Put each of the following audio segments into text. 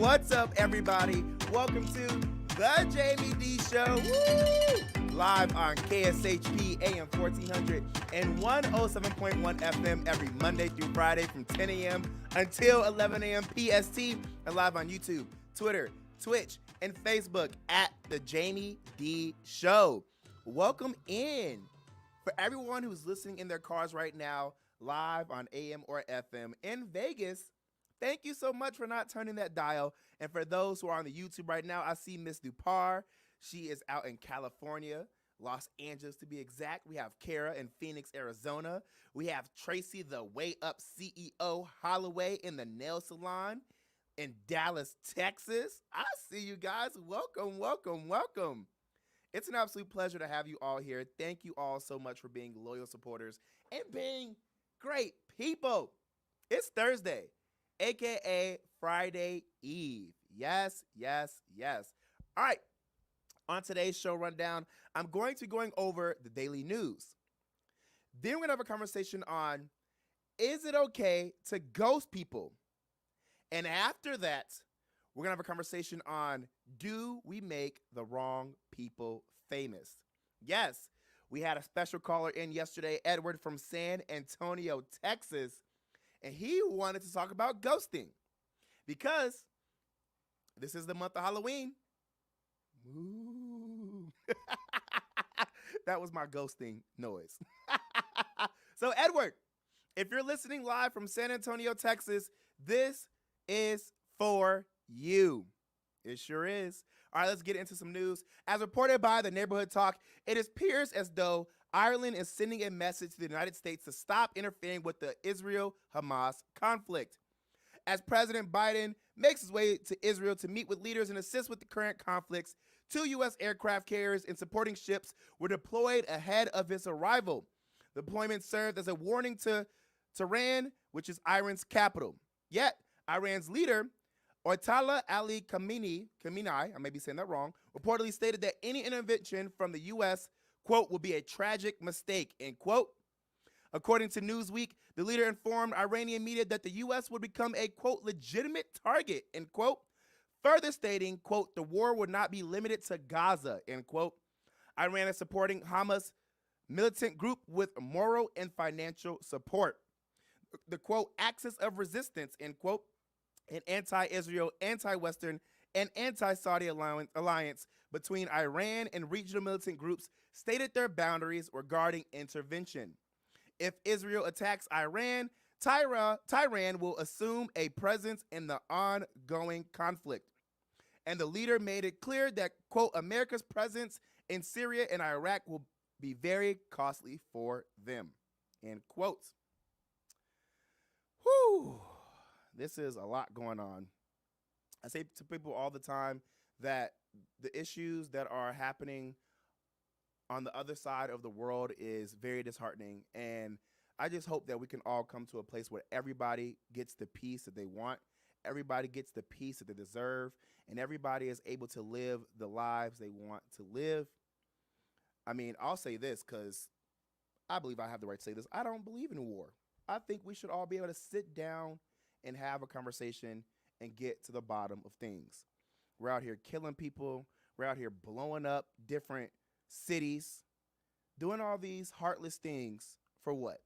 What's up, everybody? Welcome to the Jaime Dee Show. Woo! Live on KSHP AM 1400 and 107.1 FM every Monday through Friday from 10 a.m. until 11 a.m. PST, and live on YouTube, Twitter, Twitch, and Facebook at the Jaime Dee Show. Welcome in. For everyone who's listening in their cars right now, live on AM or FM in Vegas, thank you so much for not turning that dial. And for those who are on the YouTube right now, I see Miss Dupar. She is out in California, Los Angeles to be exact. We have Kara in Phoenix, Arizona. We have Tracy, the Way Up CEO, Holloway in the nail salon in Dallas, Texas. I see you guys. Welcome, welcome, welcome. It's an absolute pleasure to have you all here. Thank you all so much for being loyal supporters and being great people. It's Thursday, aka Friday Eve. Yes, yes, yes. All right. On today's show rundown, I'm going to be going over the daily news. Then we're going to have a conversation on, is it okay to ghost people? And after that, we're going to have a conversation on, do we make the wrong people famous? Yes, we had a special caller in yesterday, Edward from San Antonio, Texas, and he wanted to talk about ghosting because this is the month of Halloween. Ooh. That was my ghosting noise. So, Edward, if you're listening live from San Antonio, Texas, this is for you. It sure is. All right, let's get into some news. As reported by the Neighborhood Talk, it appears as though Ireland is sending a message to the United States to stop interfering with the Israel-Hamas conflict. As President Biden makes his way to Israel to meet with leaders and assist with the current conflicts, 2 U.S. aircraft carriers and supporting ships were deployed ahead of his arrival. The deployment served as a warning to Tehran, which is Iran's capital. Yet, Iran's leader, Ayatollah Ali Khamenei, I may be saying that wrong, reportedly stated that any intervention from the U.S., quote, would be a tragic mistake, end quote. According to Newsweek, the leader informed Iranian media that the U.S. would become a, quote, legitimate target, end quote, further stating, quote, the war would not be limited to Gaza, end quote. Iran is supporting Hamas militant group with moral and financial support. The, quote, axis of resistance, end quote, an anti-Israel, anti-Western, and anti-Saudi alliance between Iran and regional militant groups stated their boundaries regarding intervention. If Israel attacks Iran, Tehran will assume a presence in the ongoing conflict. And the leader made it clear that, quote, America's presence in Syria and Iraq will be very costly for them, end quote. Whew. This is a lot going on. I say to people all the time that the issues that are happening on the other side of the world is very disheartening. And I just hope that we can all come to a place where everybody gets the peace that they want, everybody gets the peace that they deserve, and everybody is able to live the lives they want to live. I mean, I'll say this because I believe I have the right to say this. I don't believe in war. I think we should all be able to sit down and have a conversation and get to the bottom of things. We're out here killing people. We're out here blowing up different cities, doing all these heartless things for what?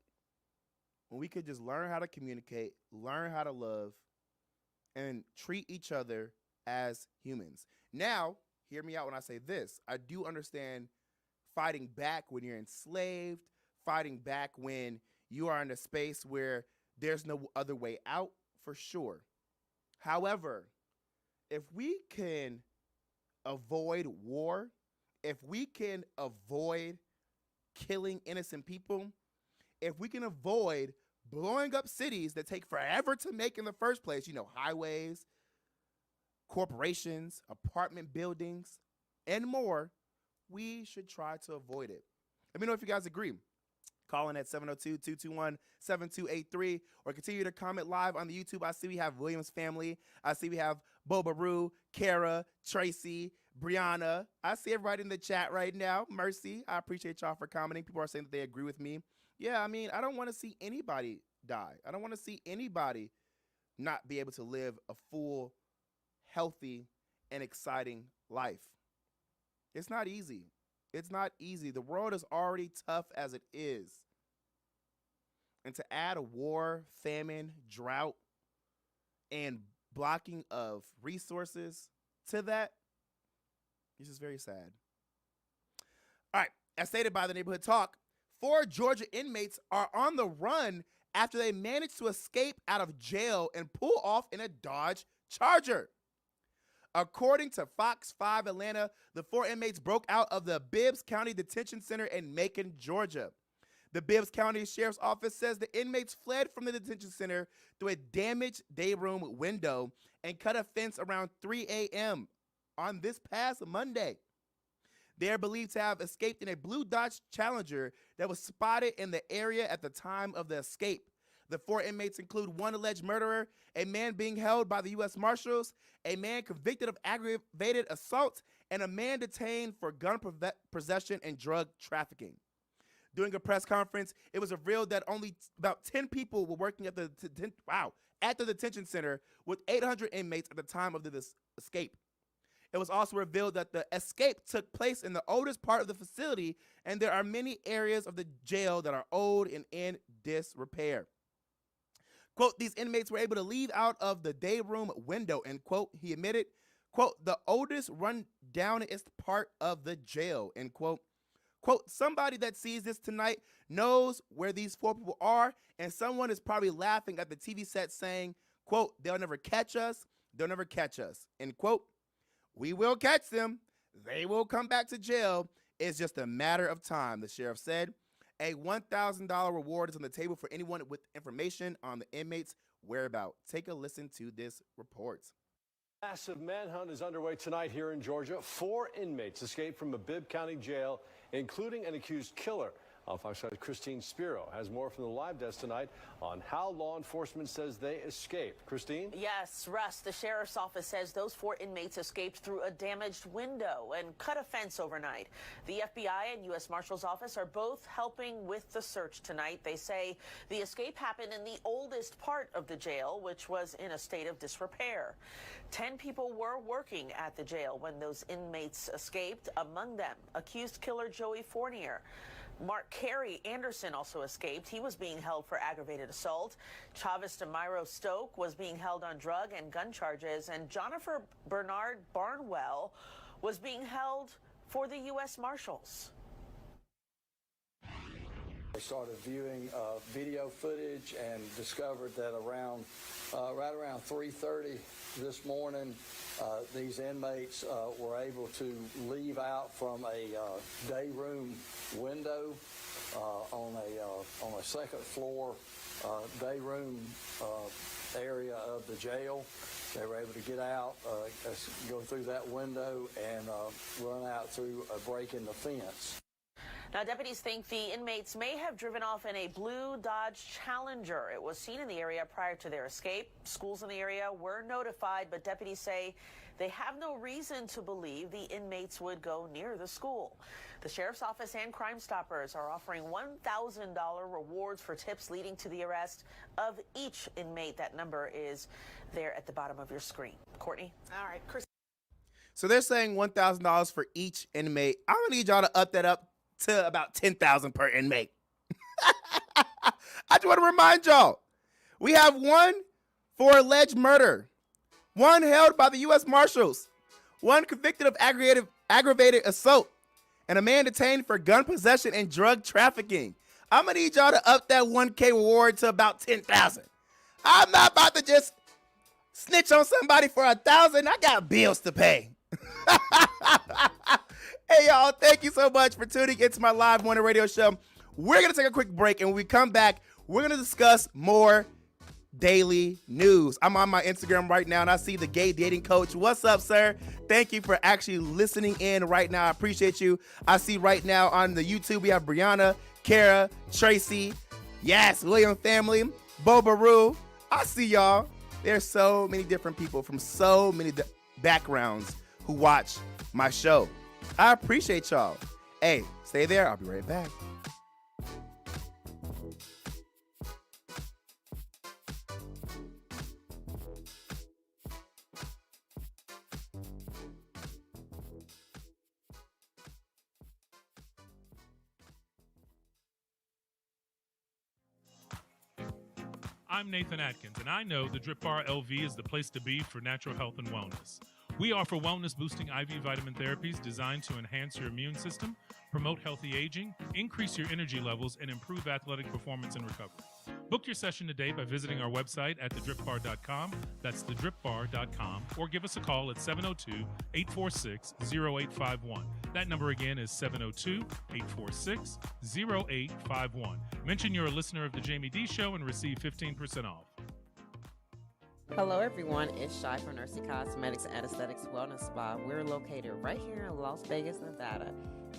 When we could just learn how to communicate, learn how to love, and treat each other as humans. Now, hear me out when I say this. I do understand fighting back when you're enslaved, fighting back when you are in a space where there's no other way out, for sure. However, if we can avoid war, if we can avoid killing innocent people, if we can avoid blowing up cities that take forever to make in the first place, you know, highways, corporations, apartment buildings, and more, we should try to avoid it. Let me know if you guys agree. Call in at 702-221-7283 or continue to comment live on the YouTube. I see we have Williams family. I see we have Boba Roo, Kara, Tracy, Brianna. I see everybody in the chat right now. Mercy, I appreciate y'all for commenting. People are saying that they agree with me. Yeah, I mean, I don't want to see anybody die. I don't want to see anybody not be able to live a full, healthy, and exciting life. It's not easy. It's not easy. The world is already tough as it is. And to add a war, famine, drought, and blocking of resources to that, it's just very sad. All right, as stated by the Neighborhood Talk, 4 Georgia inmates are on the run after they managed to escape out of jail and pull off in a Dodge Charger. According to Fox 5 Atlanta, the 4 inmates broke out of the Bibbs County Detention Center in Macon, Georgia. The Bibbs County Sheriff's Office says the inmates fled from the detention center through a damaged day room window and cut a fence around 3 a.m. on this past Monday. They are believed to have escaped in a blue Dodge Challenger that was spotted in the area at the time of the escape. The 4 inmates include 1 alleged murderer, a man being held by the U.S. Marshals, a man convicted of aggravated assault, and a man detained for gun possession and drug trafficking. During a press conference, it was revealed that only about 10 people were working at the detention center with 800 inmates at the time of the escape. It was also revealed that the escape took place in the oldest part of the facility, and there are many areas of the jail that are old and in disrepair. Quote, these inmates were able to leave out of the day room window, end quote. He admitted, quote, the oldest run downest part of the jail, end quote. Quote, somebody that sees this tonight knows where these 4 people are, and someone is probably laughing at the TV set saying, quote, they'll never catch us, end quote. We will catch them. They will come back to jail. It's just a matter of time, the sheriff said. A $1,000 reward is on the table for anyone with information on the inmates' whereabouts. Take a listen to this report. Massive manhunt is underway tonight here in Georgia. 4 inmates escaped from a Bibb County jail, including an accused killer. Fox 5's Christine Spiro has more from the live desk tonight on how law enforcement says they escaped. Christine? Yes, Russ, the sheriff's office says those 4 inmates escaped through a damaged window and cut a fence overnight. The FBI and U.S. Marshal's office are both helping with the search tonight. They say the escape happened in the oldest part of the jail, which was in a state of disrepair. 10 people were working at the jail when those inmates escaped, among them accused killer Joey Fournier. Mark Carey Anderson also escaped. He was being held for aggravated assault. Chavis DeMiro Stoke was being held on drug and gun charges, and Jonathan Bernard Barnwell was being held for the U.S. Marshals. They started viewing video footage and discovered that right around 3:30 this morning, these inmates were able to leave out from a day room window on a second floor day room area of the jail. They were able to get out, go through that window, and run out through a break in the fence. Now, deputies think the inmates may have driven off in a blue Dodge Challenger. It was seen in the area prior to their escape. Schools in the area were notified, but deputies say they have no reason to believe the inmates would go near the school. The sheriff's office and Crime Stoppers are offering $1,000 rewards for tips leading to the arrest of each inmate. That number is there at the bottom of your screen. Courtney? All right, Chris. So they're saying $1,000 for each inmate. I'm going to need y'all to up that up to about $10,000 per inmate. I just want to remind y'all, we have 1 for alleged murder, 1 held by the U.S. Marshals, 1 convicted of aggravated assault, and a man detained for gun possession and drug trafficking. I'm going to need y'all to up that 1K reward to about $10,000. I'm not about to just snitch on somebody for $1,000. I got bills to pay. Hey, y'all, thank you so much for tuning into my live morning radio show. We're going to take a quick break, and when we come back, we're going to discuss more daily news. I'm on my Instagram right now, and I see the gay dating coach. What's up, sir? Thank you for actually listening in right now. I appreciate you. I see right now on the YouTube, we have Brianna, Kara, Tracy, yes, William family, Boba Roo. I see y'all. There's so many different people from so many backgrounds who watch my show. I appreciate y'all. Hey, stay there. I'll be right back. I'm Nathan Atkins, and I know the Drip Bar LV is the place to be for natural health and wellness. We offer wellness-boosting IV vitamin therapies designed to enhance your immune system, promote healthy aging, increase your energy levels, and improve athletic performance and recovery. Book your session today by visiting our website at thedripbar.com. That's thedripbar.com. Or give us a call at 702-846-0851. That number again is 702-846-0851. Mention you're a listener of The Jaime Dee Show and receive 15% off. Hello everyone, it's Shy from Nursey Cosmetics and Aesthetics Wellness Spa. We're located right here in Las Vegas, Nevada.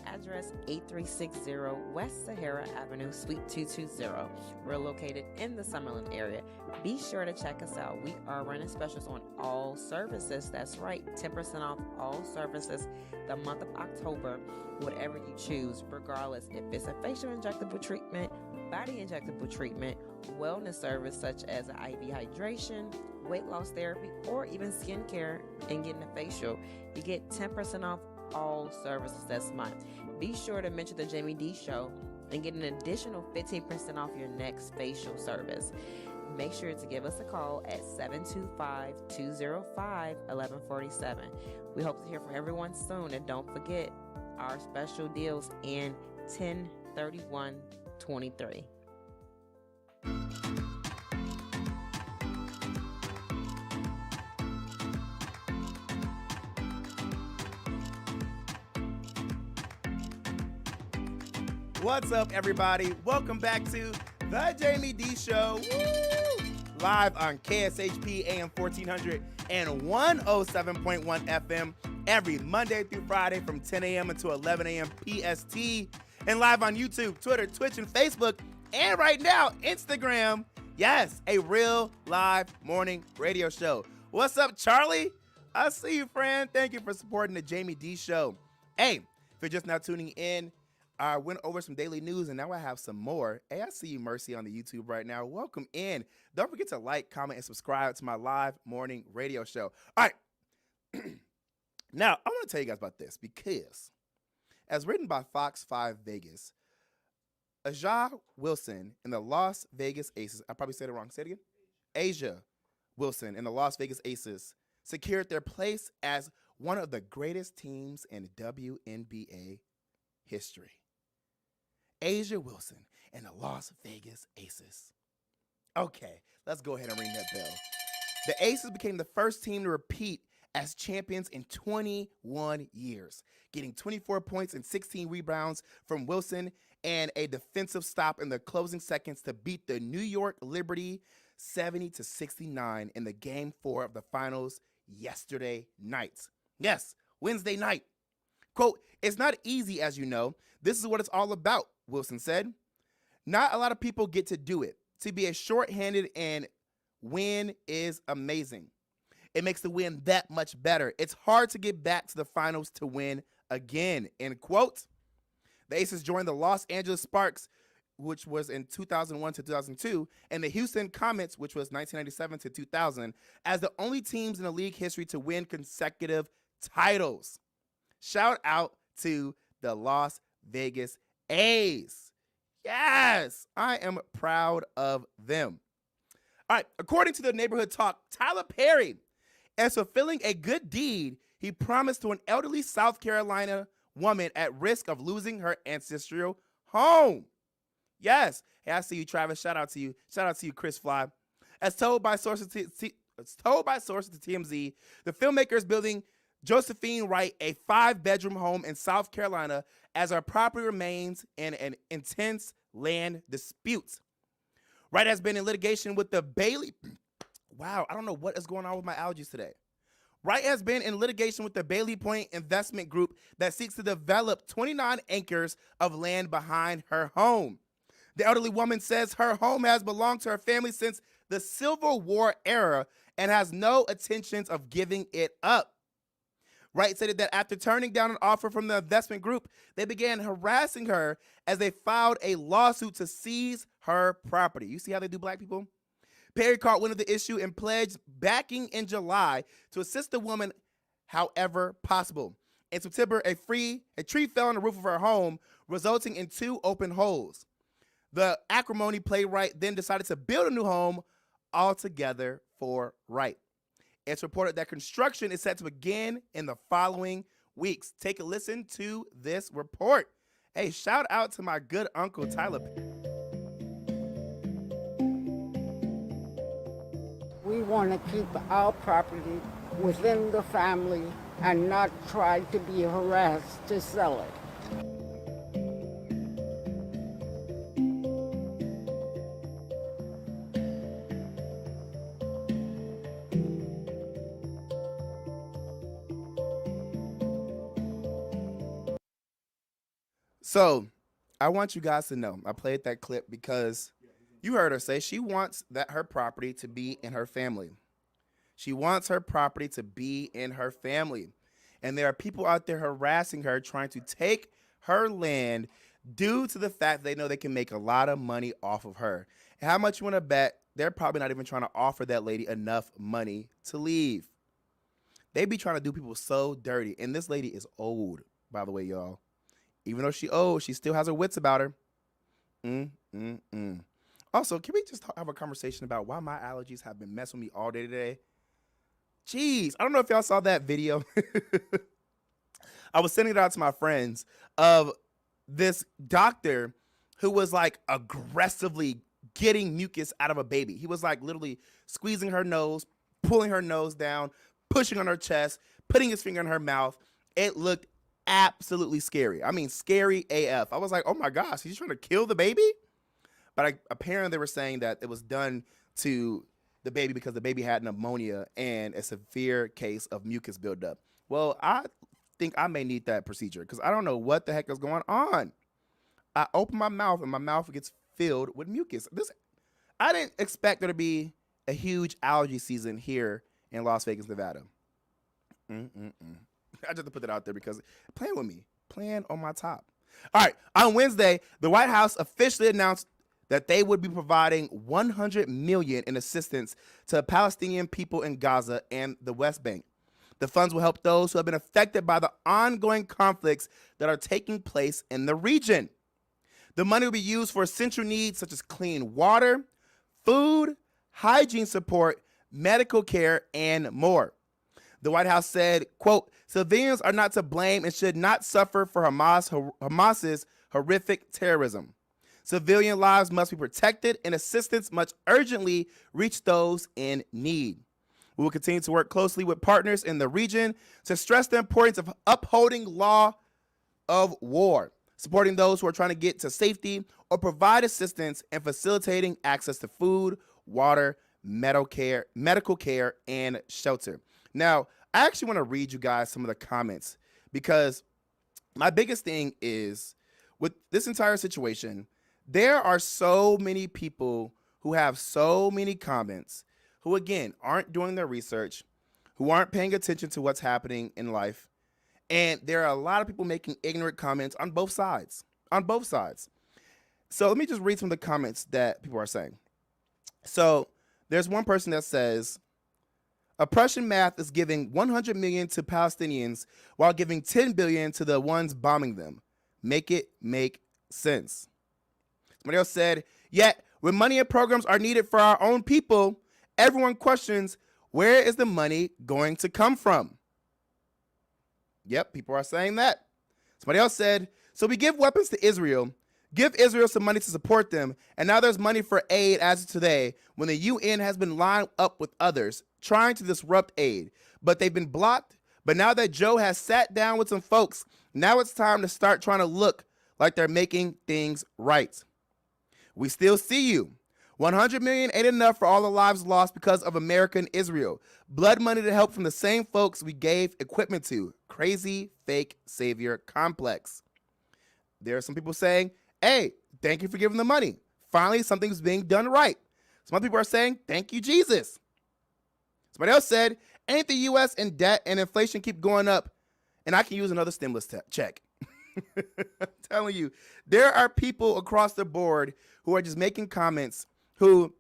Address 8360 West Sahara Avenue, Suite 220. We're located in the Summerlin area. Be sure to check us out. We are running specials on all services. That's right, 10% off all services the month of October, whatever you choose, regardless if it's a facial injectable treatment, body injectable treatment, wellness service such as IV hydration, weight loss therapy, or even skincare and getting a facial. You get 10% off all services this month. Be sure to mention the Jaime Dee Show and get an additional 15% off your next facial service. Make sure to give us a call at 725-205-1147. We hope to hear from everyone soon, and don't forget our special deals in 10/31/23. What's up, everybody? Welcome back to the Jaime Dee Show. Woo! Live on KSHP AM 1400 and 107.1 FM every Monday through Friday from 10 a.m. until 11 a.m. PST. And live on YouTube, Twitter, Twitch, and Facebook. And right now, Instagram. Yes, a real live morning radio show. What's up, Charlie? I see you, friend. Thank you for supporting the Jaime Dee Show. Hey, if you're just now tuning in, I went over some daily news, and now I have some more. Hey, I see you, Mercy, on the YouTube right now. Welcome in. Don't forget to like, comment, and subscribe to my live morning radio show. All right. Now, I want to tell you guys about this because, as written by Fox 5 Vegas, Aja Wilson and the Las Vegas Aces, I probably said it wrong. Say it again. Asia Wilson and the Las Vegas Aces secured their place as one of the greatest teams in WNBA history. Asia Wilson and the Las Vegas Aces. Okay, let's go ahead and ring that bell. The Aces became the first team to repeat as champions in 21 years, getting 24 points and 16 rebounds from Wilson and a defensive stop in the closing seconds to beat the New York Liberty 70-69 in the Game 4 of the finals yesterday night. Yes, Wednesday night. Quote, "It's not easy, as you know. This is what it's all about," Wilson said. "Not a lot of people get to do it. To be a shorthanded and win is amazing. It makes the win that much better. It's hard to get back to the finals to win again," end quote. The Aces joined the Los Angeles Sparks, which was in 2001 to 2002, and the Houston Comets, which was 1997 to 2000, as the only teams in the league history to win consecutive titles. Shout out to the Las Vegas A's. Yes, I am proud of them. All right, according to the Neighborhood Talk, Tyler Perry, as fulfilling a good deed, he promised to an elderly South Carolina woman at risk of losing her ancestral home. Yes. Hey, I see you, Travis. Shout out to you. Shout out to you, Chris Fly. As told by sources to TMZ, the filmmaker is building Josephine Wright a 5-bedroom home in South Carolina as her property remains in an intense land dispute. Wright has been in litigation with the Bailey. Wow, I don't know what is going on with my allergies today. Wright has been in litigation with the Bailey Point Investment Group that seeks to develop 29 acres of land behind her home. The elderly woman says her home has belonged to her family since the Civil War era and has no intentions of giving it up. Wright said that after turning down an offer from the investment group, they began harassing her as they filed a lawsuit to seize her property. You see how they do, black people? Perry caught wind of the issue and pledged backing in July to assist the woman however possible. In September, a tree fell on the roof of her home, resulting in 2 open holes. The acrimony playwright then decided to build a new home all together for right. It's reported that construction is set to begin in the following weeks. Take a listen to this report. Hey, shout out to my good uncle Tyler. We want to keep our property within the family and not try to be harassed to sell it. So I want you guys to know, I played that clip because you heard her say she wants her property to be in her family. She wants her property to be in her family. And there are people out there harassing her, trying to take her land due to the fact they know they can make a lot of money off of her. And how much you want to bet they're probably not even trying to offer that lady enough money to leave. They be trying to do people so dirty. And this lady is old, by the way, y'all. Even though she's old, she still has her wits about her. Also, can we just have a conversation about why my allergies have been messing with me all day today? Jeez, I don't know if y'all saw that video. I was sending it out to my friends of this doctor who was like aggressively getting mucus out of a baby. He was like literally squeezing her nose, pulling her nose down, pushing on her chest, putting his finger in her mouth. It looked absolutely scary. I mean, scary AF. I was like, oh my gosh, he's trying to kill the baby? But apparently they were saying that it was done to the baby because the baby had pneumonia and a severe case of mucus buildup. Well, I think I may need that procedure because I don't know what the heck is going on. I open my mouth and my mouth gets filled with mucus. I didn't expect there to be a huge allergy season here in Las Vegas, Nevada. I just have to put that out there because playing with me, playing on my top. All right, on Wednesday, the White House officially announced that they would be providing $100 million in assistance to Palestinian people in Gaza and the West Bank. The funds will help those who have been affected by the ongoing conflicts that are taking place in the region. The money will be used for essential needs such as clean water, food, hygiene support, medical care, and more. The White House said, quote, civilians are not to blame and should not suffer for Hamas's horrific terrorism. Civilian lives must be protected and assistance must urgently reach those in need. We will continue to work closely with partners in the region to stress the importance of upholding law of war, supporting those who are trying to get to safety or provide assistance and facilitating access to food, water, medical care, and shelter. Now, I actually want to read you guys some of the comments because my biggest thing is with this entire situation, there are so many people who have so many comments who, again, aren't doing their research, who aren't paying attention to what's happening in life. And there are a lot of people making ignorant comments on both sides, So let me just read some of the comments that people are saying. So there's one person that says, oppression math is giving $100 million to Palestinians while giving $10 billion to the ones bombing them. Make it make sense. Somebody else said, yet when money and programs are needed for our own people, everyone questions, where is the money going to come from? Yep, people are saying that. Somebody else said, so we give weapons to Israel, give Israel some money to support them, and now there's money for aid as of today when the UN has been lined up with others trying to disrupt aid, but they've been blocked. But now that Joe has sat down with some folks, now it's time to start trying to look like they're making things right. We still see you. 100 million ain't enough for all the lives lost because of America and Israel. Blood money to help from the same folks we gave equipment to. Crazy fake savior complex. There are some people saying, hey, thank you for giving the money. Finally, something's being done right. Some people are saying, thank you, Jesus. Somebody else said, ain't the U.S. in debt and inflation keep going up and I can use another stimulus check. I'm telling you, there are people across the board who are just making comments who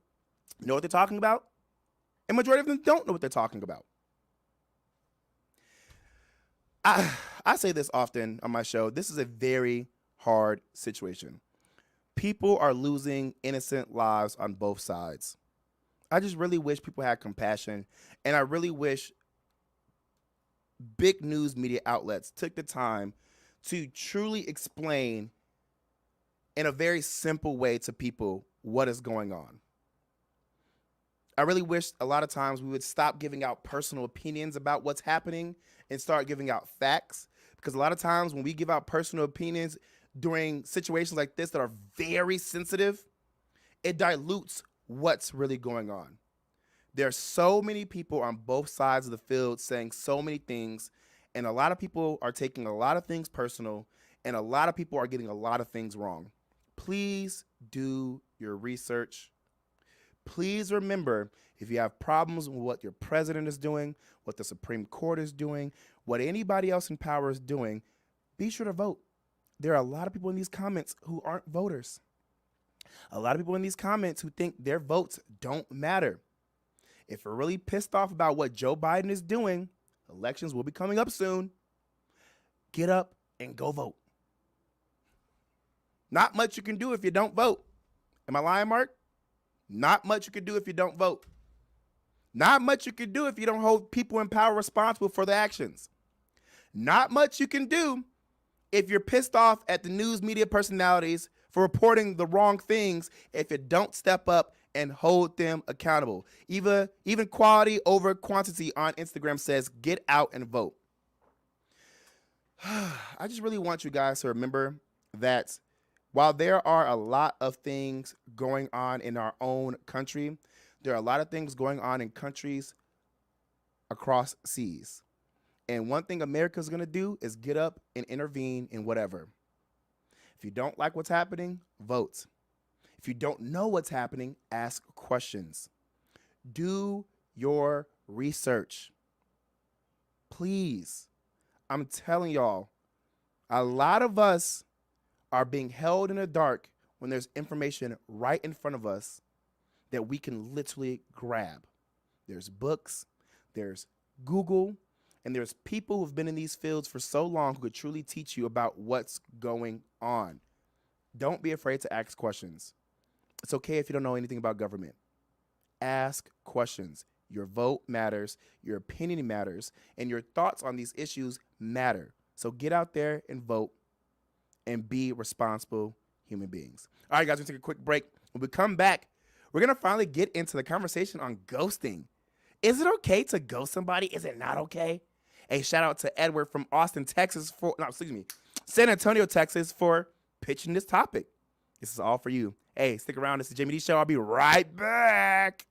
know what they're talking about, and majority of them don't know what they're talking about. I say this often on my show. This is a very hard situation. People are losing innocent lives on both sides. I just really wish people had compassion, and I really wish big news media outlets took the time to truly explain in a very simple way to people what is going on. I really wish a lot of times we would stop giving out personal opinions about what's happening and start giving out facts. Because a lot of times when we give out personal opinions during situations like this that are very sensitive, it dilutes what's really going on. There are so many people on both sides of the field saying so many things, and a lot of people are taking a lot of things personal, and a lot of people are getting a lot of things wrong. Please do your research. Please remember, if you have problems with what your president is doing, what the Supreme Court is doing, what anybody else in power is doing, be sure to vote. There are a lot of people in these comments who aren't voters. A lot of people in these comments who think their votes don't matter. If you're really pissed off about what Joe Biden is doing, elections will be coming up soon. Get up and go vote. Not much you can do if you don't vote. Am I lying, Mark? Not much you can do if you don't vote. Not much you can do if you don't hold people in power responsible for their actions. Not much you can do if you're pissed off at the news media personalities for reporting the wrong things if you don't step up and hold them accountable. Even quality over quantity on Instagram says get out and vote. I just really want you guys to remember that while there are a lot of things going on in our own country, there are a lot of things going on in countries across seas. And one thing America's going to do is get up and intervene in whatever. If you don't like what's happening, vote. If you don't know what's happening, ask questions. Do your research. Please. I'm telling y'all, a lot of us are being held in the dark when there's information right in front of us that we can literally grab. There's books, there's Google, and there's people who've been in these fields for so long who could truly teach you about what's going on. Don't be afraid to ask questions. It's okay if you don't know anything about government. Ask questions. Your vote matters, your opinion matters, and your thoughts on these issues matter. So get out there and vote and be responsible human beings. All right, guys, we're going to take a quick break. When we come back, we're going to finally get into the conversation on ghosting. Is it okay to ghost somebody? Is it not okay? A shout out to Edward from San Antonio, Texas for pitching this topic. This is all for you. Hey, stick around. This is the Jaime Dee Show. I'll be right back.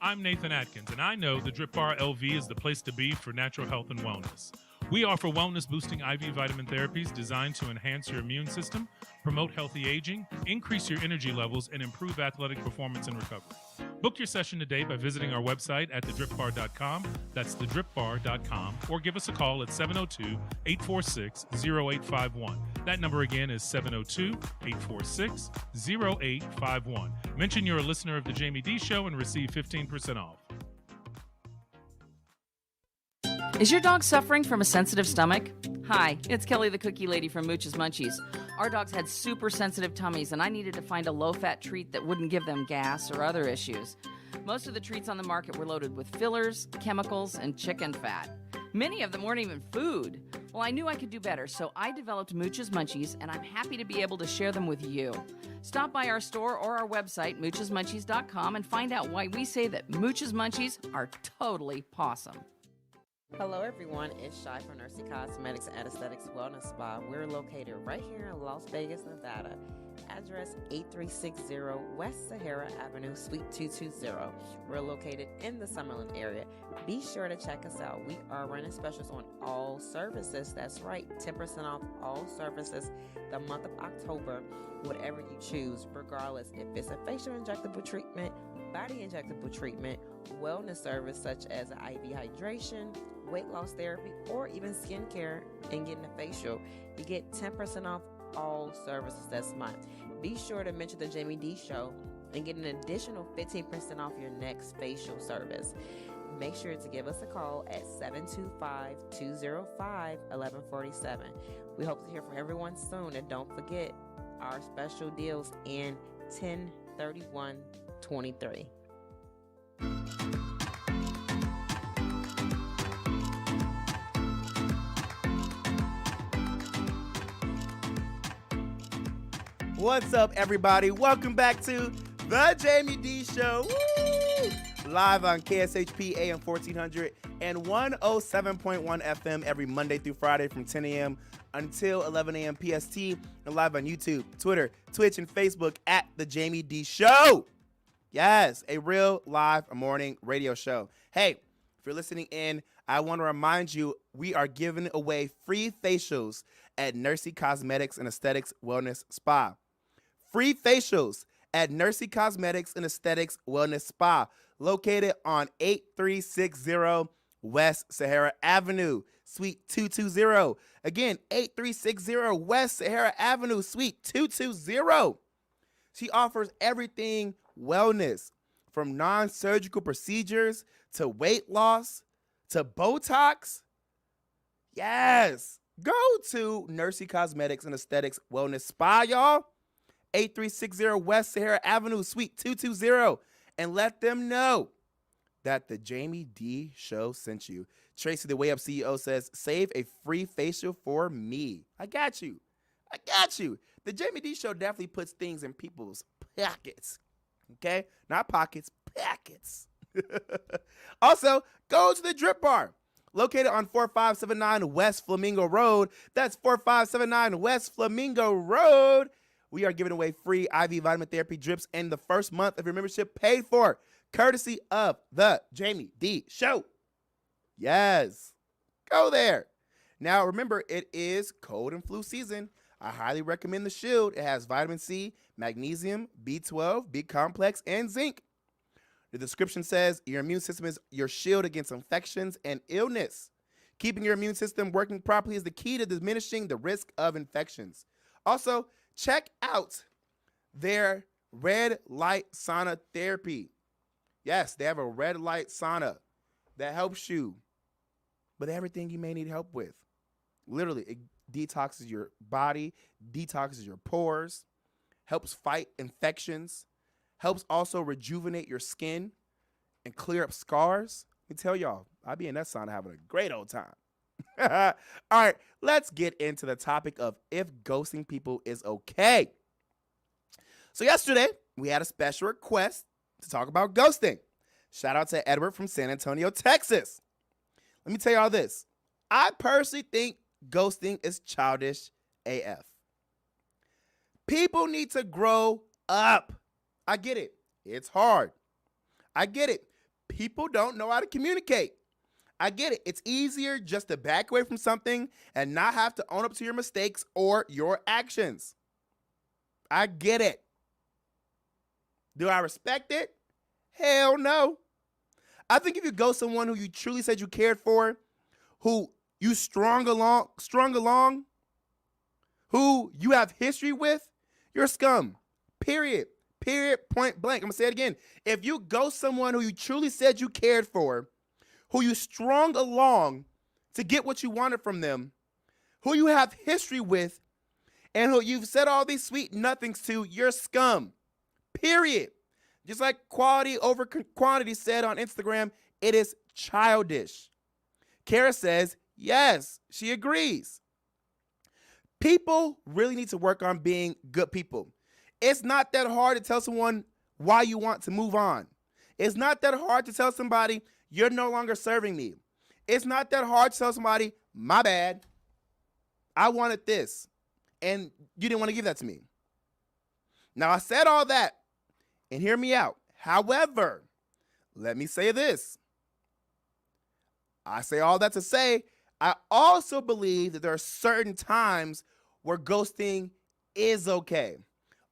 I'm Nathan Atkins, and I know the Drip Bar LV is the place to be for natural health and wellness. We offer wellness-boosting IV vitamin therapies designed to enhance your immune system, promote healthy aging, increase your energy levels, and improve athletic performance and recovery. Book your session today by visiting our website at thedripbar.com. That's thedripbar.com, or give us a call at 702-846-0851. That number again is 702-846-0851. Mention you're a listener of the Jaime Dee Show and receive 15% off. Is your dog suffering from a sensitive stomach? Hi, it's Kelly the Cookie Lady from Mooch's Munchies. Our dogs had super sensitive tummies, and I needed to find a low-fat treat that wouldn't give them gas or other issues. Most of the treats on the market were loaded with fillers, chemicals, and chicken fat. Many of them weren't even food. Well, I knew I could do better, so I developed Mooch's Munchies, and I'm happy to be able to share them with you. Stop by our store or our website, moochesmunchies.com, and find out why we say that Mooch's Munchies are totally pawsome. Hello, everyone. It's Shy from Nursey Cosmetics and Aesthetics Wellness Spa. We're located right here in Las Vegas, Nevada. Address 8360 West Sahara Avenue, Suite 220. We're located in the Summerlin area. Be sure to check us out. We are running specials on all services. That's right, 10% off all services the month of October, whatever you choose, regardless if it's a facial injectable treatment, body injectable treatment, wellness service such as IV hydration, weight loss therapy, or even skincare and getting a facial. You get 10% off all services this month. Be sure to mention the Jaime Dee Show and get an additional 15% off your next facial service. Make sure to give us a call at 725-205-1147. We hope to hear from everyone soon, and don't forget our special deals in 10/31/23. What's up, everybody? Welcome back to the Jaime Dee Show. Woo! Live on KSHP AM 1400 and 107.1 FM every Monday through Friday from 10 a.m. until 11 a.m. PST, and live on YouTube, Twitter, Twitch, and Facebook at the Jaime Dee Show. Yes, a real live morning radio show. Hey, if you're listening in, I want to remind you we are giving away free facials at Nursey Cosmetics and Aesthetics Wellness Spa. Free facials at Nursey Cosmetics and Aesthetics Wellness Spa, located on 8360 West Sahara Avenue, Suite 220. Again, 8360 West Sahara Avenue, Suite 220. She offers everything wellness, from non-surgical procedures to weight loss to Botox. Yes. Go to Nursey Cosmetics and Aesthetics Wellness Spa, y'all. 8360 West Sahara Avenue, Suite 220. And let them know that the Jaime Dee Show sent you. Tracy, the Way Up CEO, says, save a free facial for me. I got you. I got you. The Jaime Dee Show definitely puts things in people's pockets. Okay? Not pockets, pockets. Also, go to the Drip Bar, located on 4579 West Flamingo Road. That's 4579 West Flamingo Road. We are giving away free IV vitamin therapy drips and the first month of your membership paid for, courtesy of the Jaime Dee Show. Yes. Go there. Now, remember, it is cold and flu season. I highly recommend the Shield. It has vitamin C, magnesium, B12, B-complex, and zinc. The description says your immune system is your shield against infections and illness. Keeping your immune system working properly is the key to diminishing the risk of infections. Also, check out their red light sauna therapy. Yes, they have a red light sauna that helps you with everything you may need help with. Literally, it detoxes your body, detoxes your pores, helps fight infections, helps also rejuvenate your skin and clear up scars. Let me tell y'all, I be in that sauna having a great old time. All right, let's get into the topic of if ghosting people is okay. So yesterday, we had a special request to talk about ghosting. Shout out to Edward from San Antonio, Texas. Let me tell y'all this. I personally think ghosting is childish AF. People need to grow up. I get it. It's hard. I get it. People don't know how to communicate. I get it. It's easier just to back away from something and not have to own up to your mistakes or your actions. I get it. Do I respect it? Hell no. I think if you ghost someone who you truly said you cared for, who you strung along, who you have history with, you're scum. Period. Period. Point blank. I'm going to say it again. If you ghost someone who you truly said you cared for, who you strung along to get what you wanted from them, who you have history with, and who you've said all these sweet nothings to, you're scum. Period. Just like quality over quantity said on Instagram, it is childish. Kara says, yes, she agrees. People really need to work on being good people. It's not that hard to tell someone why you want to move on. It's not that hard to tell somebody you're no longer serving me. It's not that hard to tell somebody, my bad. I wanted this, and you didn't want to give that to me. Now, I said all that, and hear me out. However, let me say this. I say all that to say, I also believe that there are certain times where ghosting is okay.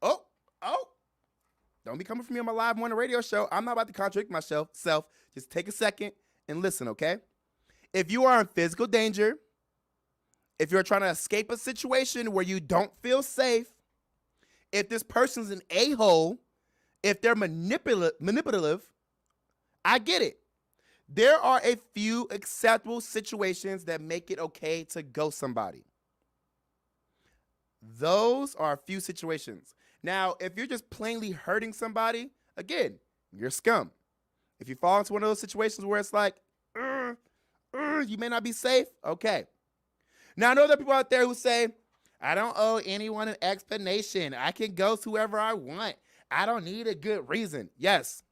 Oh, don't be coming for me on my live morning radio show. I'm not about to contradict myself. Just take a second and listen, okay? If you are in physical danger, if you're trying to escape a situation where you don't feel safe, if this person's an a-hole, if they're manipulative, I get it. There are a few acceptable situations that make it okay to ghost somebody. Those are a few situations. Now, if you're just plainly hurting somebody, again, you're scum. If you fall into one of those situations where it's like, you may not be safe, okay. Now, I know there are people out there who say, I don't owe anyone an explanation. I can ghost whoever I want. I don't need a good reason. Yes.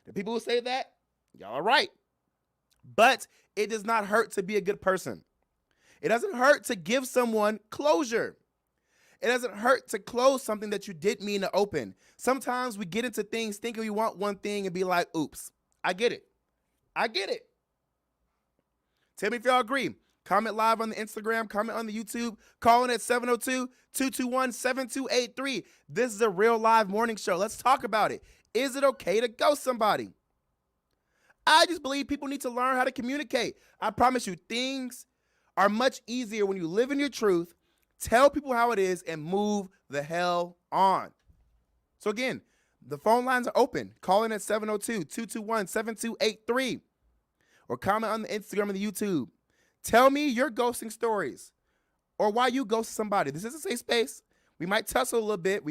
The people who say that, y'all are right. But it does not hurt to be a good person. It doesn't hurt to give someone closure. It doesn't hurt to close something that you didn't mean to open. Sometimes we get into things thinking we want one thing and be like, oops, I get it. Tell me if y'all agree. Comment live on the Instagram, comment on the YouTube, call in at 702-221-7283. This is a real live morning show. Let's talk about it. Is it okay to ghost somebody? I just believe people need to learn how to communicate. I promise you, things are much easier when you live in your truth, tell people how it is, and move the hell on. So again, the phone lines are open. Call in at 702-221-7283 or comment on the Instagram and the YouTube. Tell me your ghosting stories or why you ghost somebody. This is a safe space. We might tussle a little bit,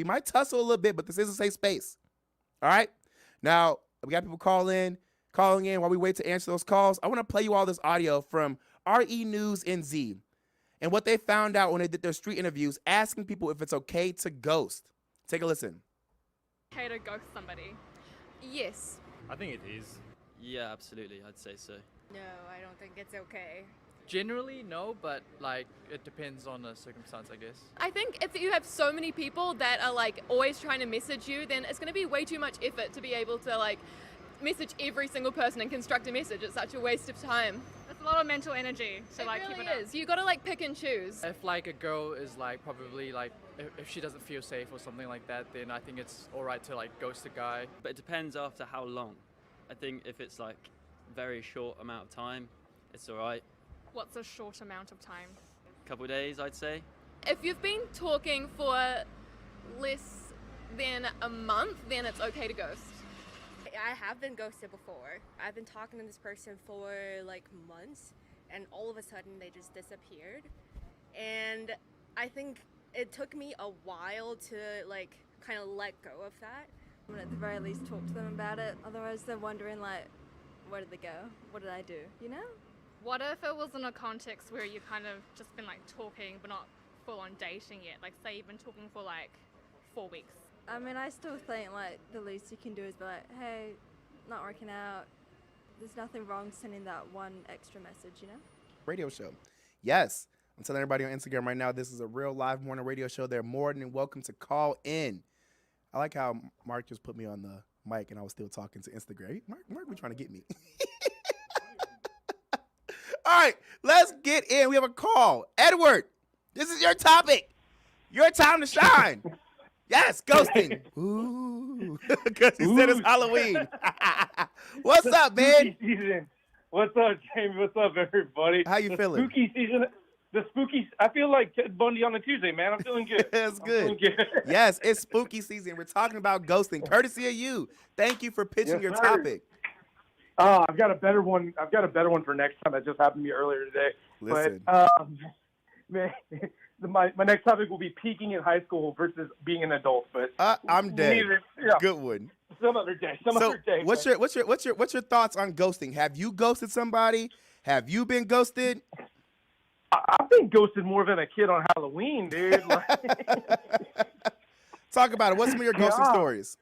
but this is a safe space. All right? Now, we got people calling in while we wait to answer those calls. I want to play you all this audio from RE News NZ and what they found out when they did their street interviews asking people if it's okay to ghost. Take a listen. Okay to ghost somebody? Yes. I think it is. Yeah, absolutely. I'd say so. No, I don't think it's okay. Generally, no, but like it depends on the circumstance, I guess. I think if you have so many people that are like always trying to message you, then it's going to be way too much effort to be able to like message every single person and construct a message. It's such a waste of time. It's a lot of mental energy to like really keep it is. You got to like pick and choose. If like a girl is like probably like if she doesn't feel safe or something like that, then I think it's all right to like ghost a guy. But it depends after how long. I think if it's like very short amount of time, it's all right. What's a short amount of time? Couple days, I'd say. If you've been talking for less than a month, then it's okay to ghost. I have been ghosted before. I've been talking to this person for like months, and all of a sudden they just disappeared. And I think it took me a while to like kind of let go of that. But at the very least talk to them about it. Otherwise they're wondering like, where did they go? What did I do? You know? What if it was in a context where you kind of just been like talking but not full on dating yet? Like say you've been talking for like 4 weeks. I mean, I still think like the least you can do is be like, hey, not working out. There's nothing wrong sending that one extra message, you know? Radio show. Yes. I'm telling everybody on Instagram right now, this is a real live morning radio show. They're more than welcome to call in. I like how Mark just put me on the mic and I was still talking to Instagram. Mark be trying to get me. All right, let's get in. We have a call. Edward, this is your topic. Your time to shine. Yes, ghosting. Ooh, because he said it's Halloween. What's up, man? Season. What's up, Jamie? What's up, everybody? How you feeling? Spooky season. I feel like Ted Bundy on a Tuesday, man. I'm feeling good. That's good. Yes, it's spooky season. We're talking about ghosting, courtesy of you. Thank you for pitching your topic. I've got a better one. I've got a better one for next time. That just happened to me earlier today. Listen. But man, my next topic will be peaking in high school versus being an adult. But I'm dead. Yeah. Good one. Some other day. Other day. What's your thoughts on ghosting? Have you ghosted somebody? Have you been ghosted? I've been ghosted more than a kid on Halloween, dude. Talk about it. What's some of your ghosting stories?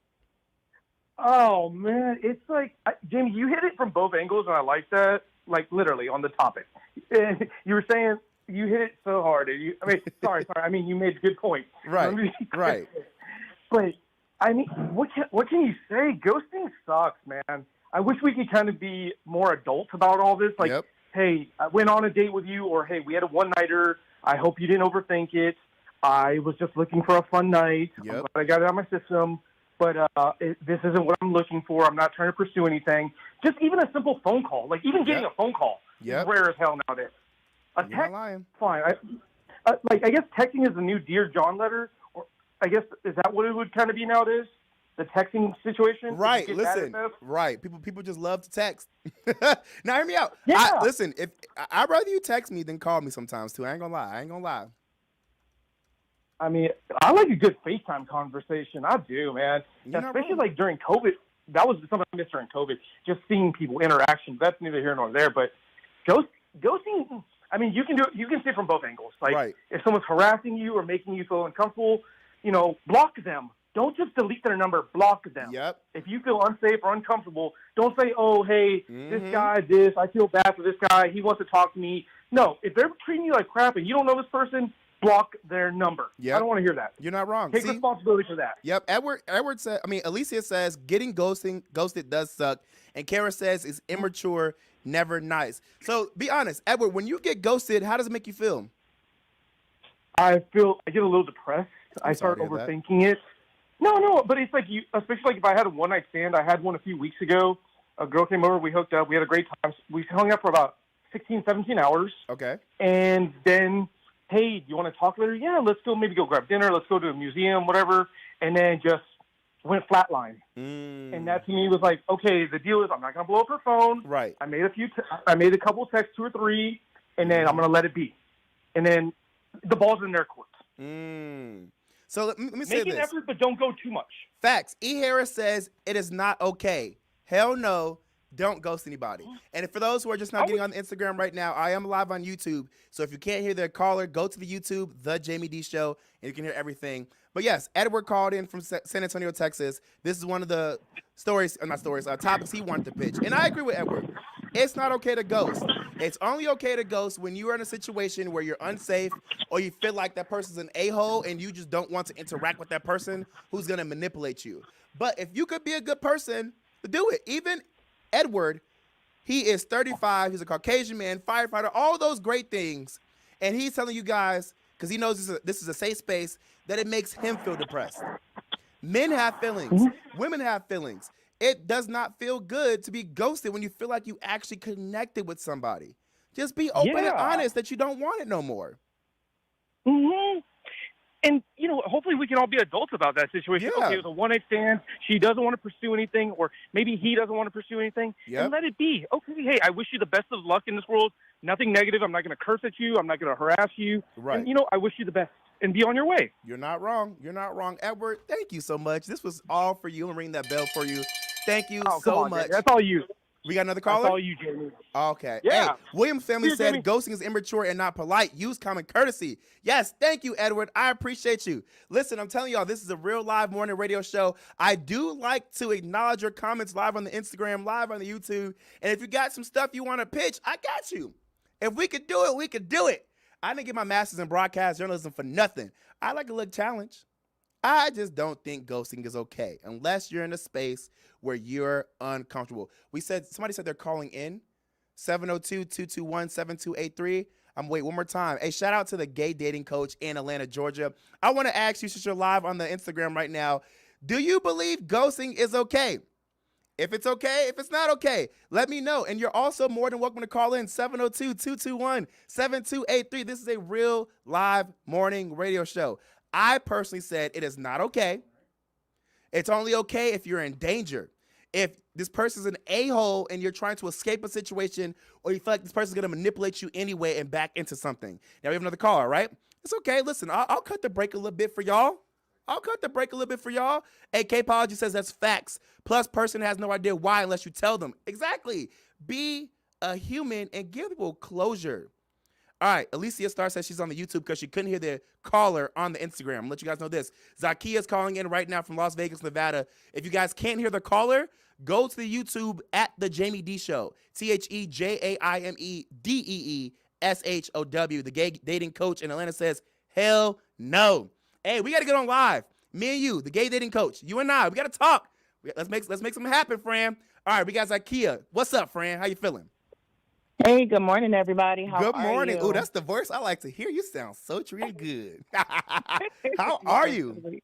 Oh, man. It's like, Jamie, you hit it from both angles, and I like that. like literally on the topic. And you were saying you hit it so hard. Sorry. I mean, you made a good point. Right. Right. But I mean, what can you say? Ghosting sucks, man. I wish we could kind of be more adult about all this. Like, hey, I went on a date with you, or hey, we had a one-nighter. I hope you didn't overthink it. I was just looking for a fun night. I'm glad I got it out of my system. But this isn't what I'm looking for. I'm not trying to pursue anything. Just even a simple phone call, like even getting a phone call, is rare as hell nowadays. A text, fine. I guess texting is the new Dear John letter. Or I guess, is that what it would kind of be nowadays? The texting situation? Right. Listen. Right. People just love to text. Now hear me out. Yeah. Listen. If I'd rather you text me than call me sometimes too. I ain't gonna lie. I mean, I like a good FaceTime conversation. I do, man. Especially like during COVID. That was something I missed during COVID. Just seeing people interactions. That's neither here nor there. But ghosting. I mean, you can do it. You can see it from both angles. Like if someone's harassing you or making you feel uncomfortable, block them. Don't just delete their number. Block them. If you feel unsafe or uncomfortable, don't say, "Oh, hey, this guy, I feel bad for this guy. He wants to talk to me." No, if they're treating you like crap and you don't know this person, block their number. I don't want to hear that. You're not wrong. Take responsibility for that. Yep. Edward said. Alicia says getting ghosted does suck, and Kara says it's immature, never nice. So be honest, Edward. When you get ghosted, how does it make you feel? I get a little depressed. I start overthinking it. No, but it's like especially like if I had a one-night stand. I had one a few weeks ago. A girl came over. We hooked up. We had a great time. We hung out for about 16, 17 hours. Okay. And then, hey, do you want to talk later? Yeah, let's go grab dinner. Let's go to a museum, whatever. And then just went flatline. And that to me was like, okay, the deal is I'm not going to blow up her phone. Right. I made a couple texts, 2 or 3, and then I'm going to let it be. And then the ball's in their court. So let me say this. Make an effort, but don't go too much. Facts. E. Harris says it is not okay. Hell no. Don't ghost anybody. And for those who are just now getting on the Instagram right now, I am live on YouTube. So if you can't hear the caller, go to the YouTube, The Jaime Dee Show, and you can hear everything. But yes, Edward called in from San Antonio, Texas. This is one of the topics he wanted to pitch. And I agree with Edward. It's not okay to ghost. It's only okay to ghost when you are in a situation where you're unsafe or you feel like that person's an a-hole and you just don't want to interact with that person who's going to manipulate you. But if you could be a good person, do it. Even Edward, he is 35. He's a Caucasian man, firefighter, all those great things. And he's telling you guys, because he knows this is a safe space, that it makes him feel depressed. Men have feelings. Women have feelings. It does not feel good to be ghosted when you feel like you actually connected with somebody. Just be open and honest that you don't want it no more. And, hopefully we can all be adults about that situation. Okay, it was a one-night stand. She doesn't want to pursue anything, or maybe he doesn't want to pursue anything. And let it be. Okay, hey, I wish you the best of luck in this world. Nothing negative. I'm not going to curse at you. I'm not going to harass you. Right. And, I wish you the best. And be on your way. You're not wrong. Edward, thank you so much. This was all for you. I'm ringing that bell for you. Thank you so much. That's all you. We got another caller? That's all you, Jamie. Okay. Yeah. Hey, Williams family said ghosting is immature and not polite. Use common courtesy. Yes, thank you, Edward. I appreciate you. Listen, I'm telling y'all, this is a real live morning radio show. I do like to acknowledge your comments live on the Instagram, live on the YouTube. And if you got some stuff you want to pitch, I got you. If we could do it, we could do it. I didn't get my master's in broadcast journalism for nothing. I like a little challenge. I just don't think ghosting is okay unless you're in a space where you're uncomfortable. Somebody said they're calling in 702-221-7283. Wait, one more time. Hey, shout out to the gay dating coach in Atlanta, Georgia. I want to ask you, since you're live on the Instagram right now, do you believe ghosting is okay? If it's okay, if it's not okay, let me know. And you're also more than welcome to call in 702-221-7283. This is a real live morning radio show. I personally said it is not okay. It's only okay if you're in danger. If this person's an a-hole and you're trying to escape a situation, or you feel like this person's going to manipulate you anyway and back into something. Now we have another caller, right? It's okay. Listen, I'll cut the break a little bit for y'all. Hey, K-Pology says that's facts. Plus, person has no idea why unless you tell them. Exactly. Be a human and give people closure. All right, Alicia Star says she's on the YouTube because she couldn't hear the caller on the Instagram. I'll let you guys know this. Zakia's calling in right now from Las Vegas, Nevada. If you guys can't hear the caller, go to the YouTube at The Jaime Dee Show. TheJaimeDeeshow. The gay dating coach in Atlanta says, hell no. Hey, we got to get on live. Me and you, the gay dating coach. You and I, we got to talk. Let's make something happen, Fran. All right, we got Zakia. What's up, Fran? How you feeling? Hey, good morning, everybody. How Good are morning. you? Oh, that's the voice I like to hear. You sound so treated good. How are you?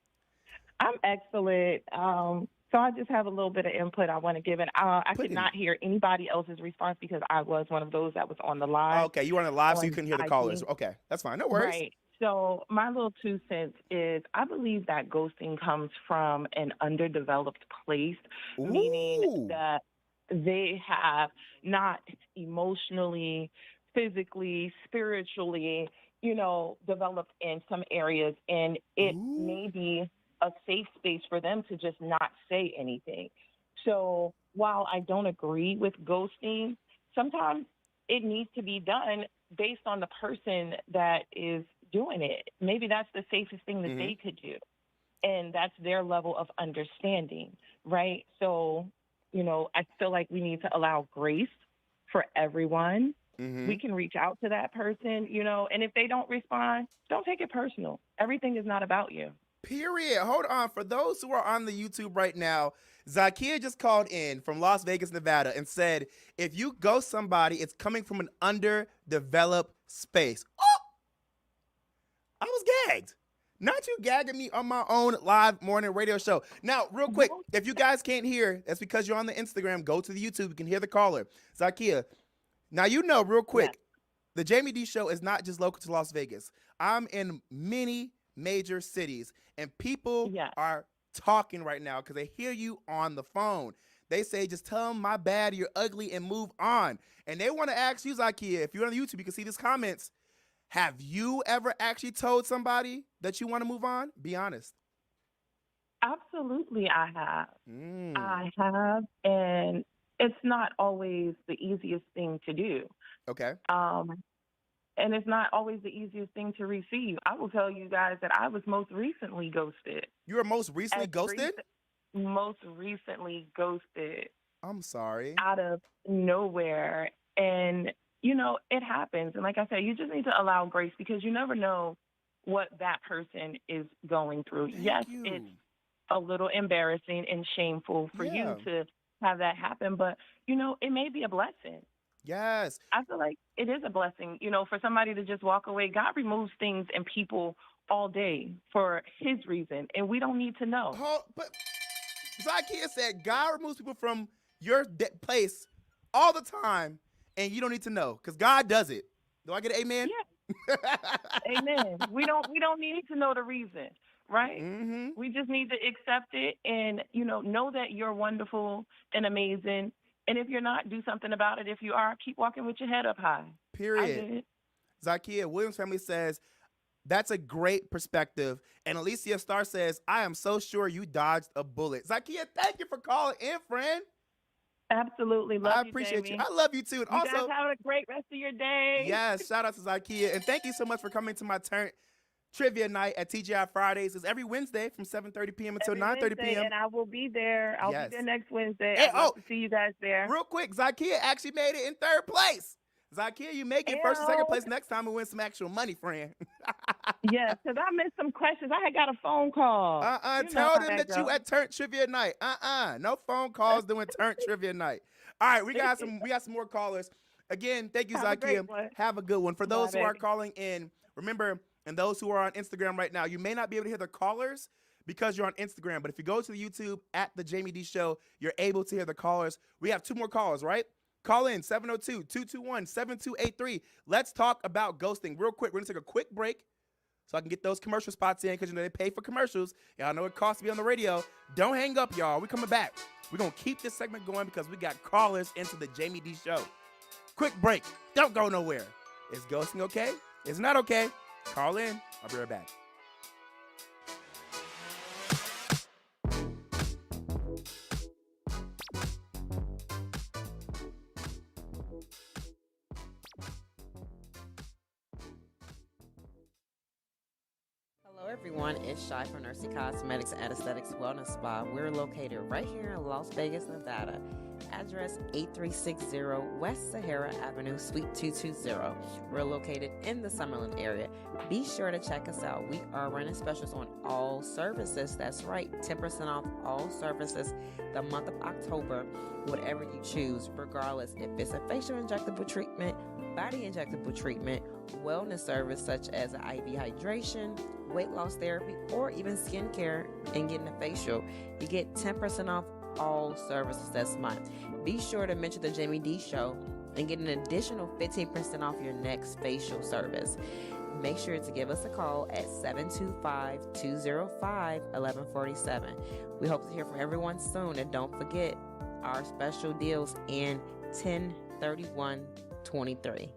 I'm excellent. So I just have a little bit of input I want to give, and I could not hear anybody else's response because I was one of those that was on the live. Okay, you were on the live, so you couldn't hear the callers. Okay, that's fine. No worries. Right. So my little 2 cents is I believe that ghosting comes from an underdeveloped place, meaning that they have not emotionally, physically, spiritually, developed in some areas, and it may be a safe space for them to just not say anything. So while I don't agree with ghosting, sometimes it needs to be done based on the person that is doing it. Maybe that's the safest thing that they could do, and that's their level of understanding, right? So I feel like we need to allow grace for everyone. We can reach out to that person, and if they don't respond, don't take it personal. Everything is not about you. Period. Hold on. For those who are on the YouTube right now, Zakia just called in from Las Vegas, Nevada, and said, if you ghost somebody, it's coming from an underdeveloped space. Oh! I was gagged. Not you gagging me on my own live morning radio show. Now, real quick, if you guys can't hear, that's because you're on the Instagram. Go to the YouTube. You can hear the caller. Zakia, now real quick, the Jaime Dee Show is not just local to Las Vegas. I'm in many major cities, and people are talking right now because they hear you on the phone. They say, just tell them my bad, you're ugly, and move on. And they want to ask you, Zakia, if you're on the YouTube, you can see these comments. Have you ever actually told somebody that you want to move on? Be honest. Absolutely, I have. I have, and it's not always the easiest thing to do. Okay. And it's not always the easiest thing to receive. I will tell you guys that I was most recently ghosted. You were most recently ghosted? Most recently ghosted. I'm sorry. Out of nowhere. And it happens. And like I said, you just need to allow grace because you never know what that person is going through. It's a little embarrassing and shameful for you to have that happen, but, it may be a blessing. Yes. I feel like it is a blessing, for somebody to just walk away. God removes things and people all day for his reason, and we don't need to know. But Zakia said God removes people from your place all the time, and you don't need to know because God does it. Do I get an amen? Yeah. Amen. We don't need to know the reason, right? We just need to accept it and, know that you're wonderful and amazing. And if you're not, do something about it. If you are, keep walking with your head up high. Period. Zakia, Williams family says, that's a great perspective. And Alicia Star says, I am so sure you dodged a bullet. Zakia, thank you for calling in, friend. Absolutely. Love you, I appreciate Jamie. you. I love you, too. And you also, guys have a great rest of your day. Yes, shout out to Zakia. And thank you so much for coming to my trivia night at TGI Fridays. It's every Wednesday from 7:30 p.m. until 9:30 p.m. And I will be there. I'll be there next Wednesday. Hey, I'd love to see you guys there. Real quick, Zakia actually made it in 3rd place. Zakia, you make it first and second place next time and win some actual money, friend. Yes, because I missed some questions. I had got a phone call. Tell them that you at Turnt Trivia Night. No phone calls doing Turnt Trivia Night. All right, we got some more callers. Again, thank you, Zakia. Have a good one. For those who are calling in, remember, and those who are on Instagram right now, you may not be able to hear the callers because you're on Instagram. But if you go to the YouTube at The Jaime Dee Show, you're able to hear the callers. We have 2 more callers, right? Call in 702-221-7283. Let's talk about ghosting real quick. We're going to take a quick break so I can get those commercial spots in because they pay for commercials. Y'all know it costs to be on the radio. Don't hang up, y'all. We're coming back. We're going to keep this segment going because we got callers into the Jaime Dee Show. Quick break. Don't go nowhere. Is ghosting okay? Is not okay? Call in. I'll be right back. Hello everyone, it's Shy from Nursey Cosmetics and Aesthetics Wellness Spa. We're located right here in Las Vegas, Nevada. Address 8360 West Sahara Avenue, Suite 220. We're located in the Summerlin area. Be sure to check us out. We are running specials on all services. That's right, 10% off all services the month of October, whatever you choose, regardless if it's a facial injectable treatment, body injectable treatment, wellness service such as IV hydration, weight loss therapy, or even skincare and getting a facial. You get 10% off all services this month. Be sure to mention the Jaime Dee Show and get an additional 15% off your next facial service. Make sure to give us a call at 725-205-1147. We hope to hear from everyone soon, and don't forget our special deals in 10/31/23.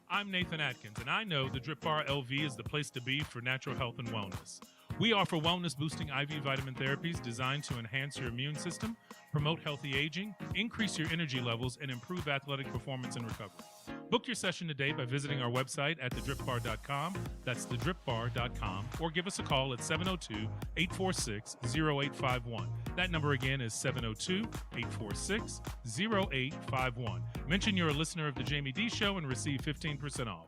I'm Nathan Atkins, and I know the Drip Bar LV is the place to be for natural health and wellness. We offer wellness-boosting IV vitamin therapies designed to enhance your immune system, promote healthy aging, increase your energy levels, and improve athletic performance and recovery. Book your session today by visiting our website at thedripbar.com. That's thedripbar.com. Or give us a call at 702-846-0851. That number again is 702-846-0851. Mention you're a listener of the Jaime Dee Show and receive 15% off.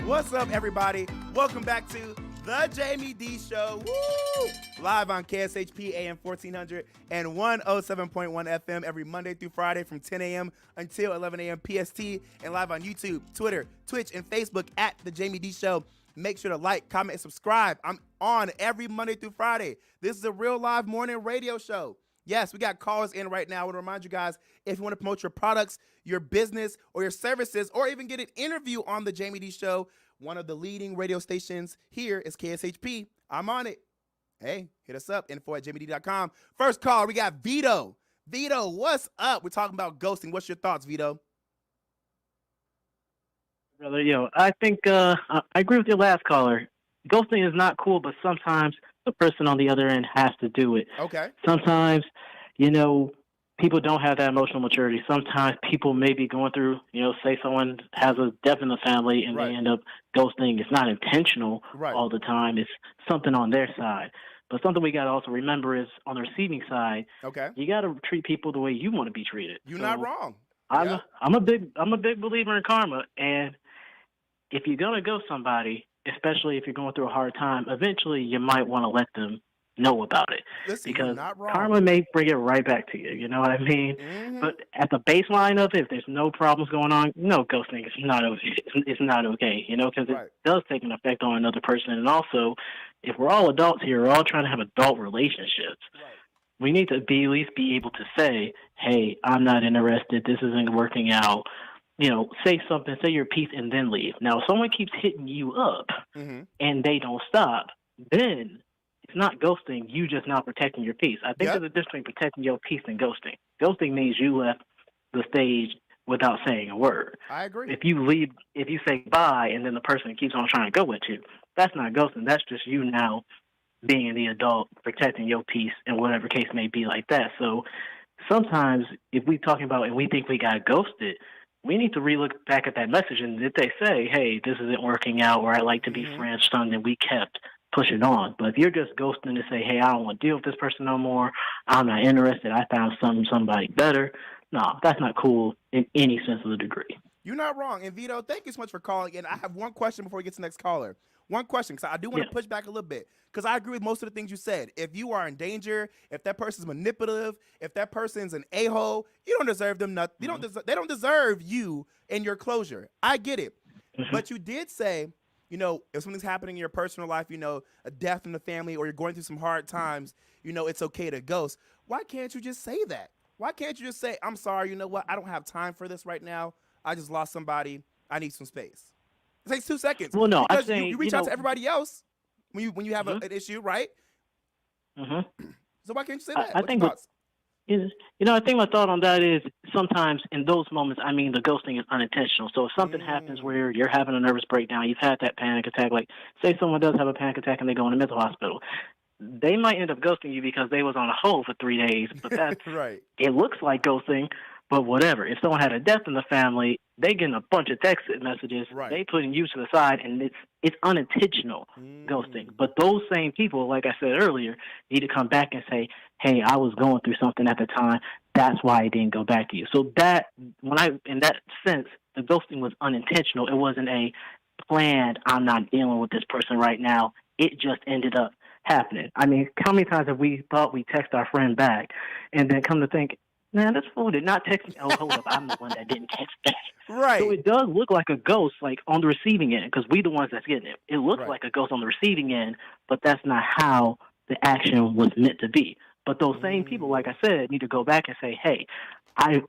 What's up, everybody? Welcome back to the Jaime Dee Show. Woo! Live on KSHP AM 1400 and 107.1 FM every Monday through Friday from 10 a.m. until 11 a.m. PST, and live on YouTube, Twitter, Twitch, and Facebook at the Jaime Dee Show. Make sure to like, comment, and subscribe. I'm on every Monday through Friday. This is a real live morning radio show. Yes, we got callers in right now. I want to remind you guys, if you want to promote your products, your business, or your services, or even get an interview on the Jaime Dee Show, one of the leading radio stations here is KSHP. I'm on it. Hey, hit us up, info@JaimeDee.com. First call, we got Vito. Vito, what's up? We're talking about ghosting. What's your thoughts, Vito? Brother, I think I agree with your last caller. Ghosting is not cool, but sometimes the person on the other end has to do it. Okay. Sometimes, people don't have that emotional maturity. Sometimes people may be going through, say someone has a death in the family and they end up ghosting. It's not intentional all the time. It's something on their side. But something we got to also remember is on the receiving side, you got to treat people the way you want to be treated. You're not wrong. I'm a big believer in karma, and if you're gonna ghost somebody, especially if you're going through a hard time, eventually you might want to let them know about it. Listen, because not wrong. karma may bring it right back to you. You know what I mean? Mm-hmm. But at the baseline of it, if there's no problems going on, no ghosting is not okay. It's not okay. Because it does take an effect on another person, and also, if we're all adults here, we're all trying to have adult relationships. We need to at least be able to say, "Hey, I'm not interested. This isn't working out." Say something, say your piece, and then leave. Now, if someone keeps hitting you up and they don't stop, then it's not ghosting. You just not protecting your peace. I think there's a difference between protecting your peace and ghosting. Ghosting means you left the stage without saying a word. I agree. If you leave, if you say bye and then the person keeps on trying to go with you, that's not ghosting. That's just you now being the adult, protecting your peace, and whatever case may be like that. So sometimes if we talking about and we think we got ghosted, we need to relook back at that message, and if they say, "Hey, this isn't working out," or "I'd like to be friends," then we kept pushing on. But if you're just ghosting to say, "Hey, I don't want to deal with this person no more. I'm not interested. I found somebody better," no, that's not cool in any sense of the degree. You're not wrong. And Vito, thank you so much for calling. And I have one question before we get to the next caller. One question, because I do want to push back a little bit, because I agree with most of the things you said. If you are in danger, if that person's manipulative, if that person's an a-hole, you don't deserve them nothing. They don't deserve you and your closure. I get it. But you did say, if something's happening in your personal life, a death in the family, or you're going through some hard times, it's okay to ghost. Why can't you just say that? Why can't you just say, "I'm sorry, you know what? I don't have time for this right now. I just lost somebody. I need some space." It takes 2 seconds. Well, no, because you reach out to everybody else when you have an issue, right? So why can't you say that? I think my thought on that is sometimes in those moments, the ghosting is unintentional. So if something happens where you're having a nervous breakdown, you've had that panic attack, like say someone does have a panic attack and they go in a mental hospital, they might end up ghosting you because they was on a hold for 3 days, but that's right. It looks like ghosting, but whatever. If someone had a death in the family, they getting a bunch of text messages. Right. They putting you to the side, and it's unintentional ghosting. But those same people, like I said earlier, need to come back and say, "Hey, I was going through something at the time. That's why I didn't go back to you." So that in that sense, the ghosting was unintentional. It wasn't a planned. I'm not dealing with this person right now. It just ended up happening. I mean, how many times have we thought we text our friend back, and then come to think, man, this fool did not text me. Oh, hold up, I'm the one that didn't text back. Right. So it does look like a ghost, like on the receiving end, because we the ones that's getting it. It looks Right. like a ghost on the receiving end, but that's not how the action was meant to be. But those same people, like I said, need to go back and say, hey, I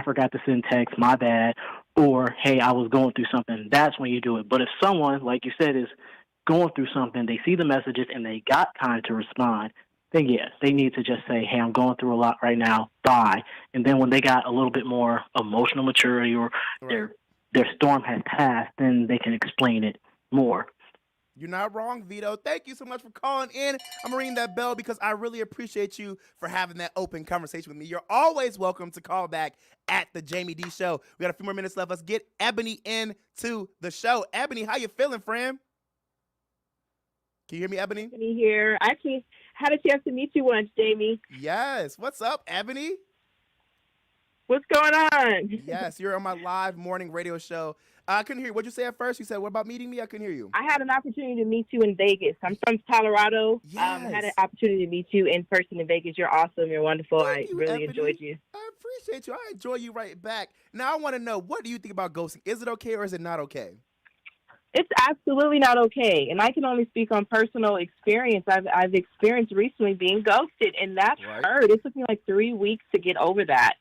forgot to send text, my bad, or hey, I was going through something. That's when you do it. But if someone, like you said, is going through something, they see the messages and they got time to respond, then yes, they need to just say, hey, I'm going through a lot right now, bye. And then when they got a little bit more emotional maturity or their storm has passed, then they can explain it more. You're not wrong, Vito. Thank you so much for calling in. I'm going to ring that bell because I really appreciate you for having that open conversation with me. You're always welcome to call back at the Jaime Dee Show. We got a few more minutes left. Let's get Ebony into the show. Ebony, how you feeling, friend? Can you hear me, Ebony? Ebony here. I actually had a chance to meet you once, Jamie. Yes. What's up, Ebony? What's going on? Yes, you're on my live morning radio show. I couldn't hear you. What'd you say at first? You said, what about meeting me? I couldn't hear you. I had an opportunity to meet you in Vegas. I'm from Colorado. Yes. I had an opportunity to meet you in person in Vegas. You're awesome. You're wonderful. Thank I you, really Ebony. enjoyed you. I appreciate you. I enjoy you right back. Now, I want to know, what do you think about ghosting? Is it okay or is it not okay? It's absolutely not okay. And I can only speak on personal experience. I've experienced recently being ghosted, and that's hurt. It took me like 3 weeks to get over that.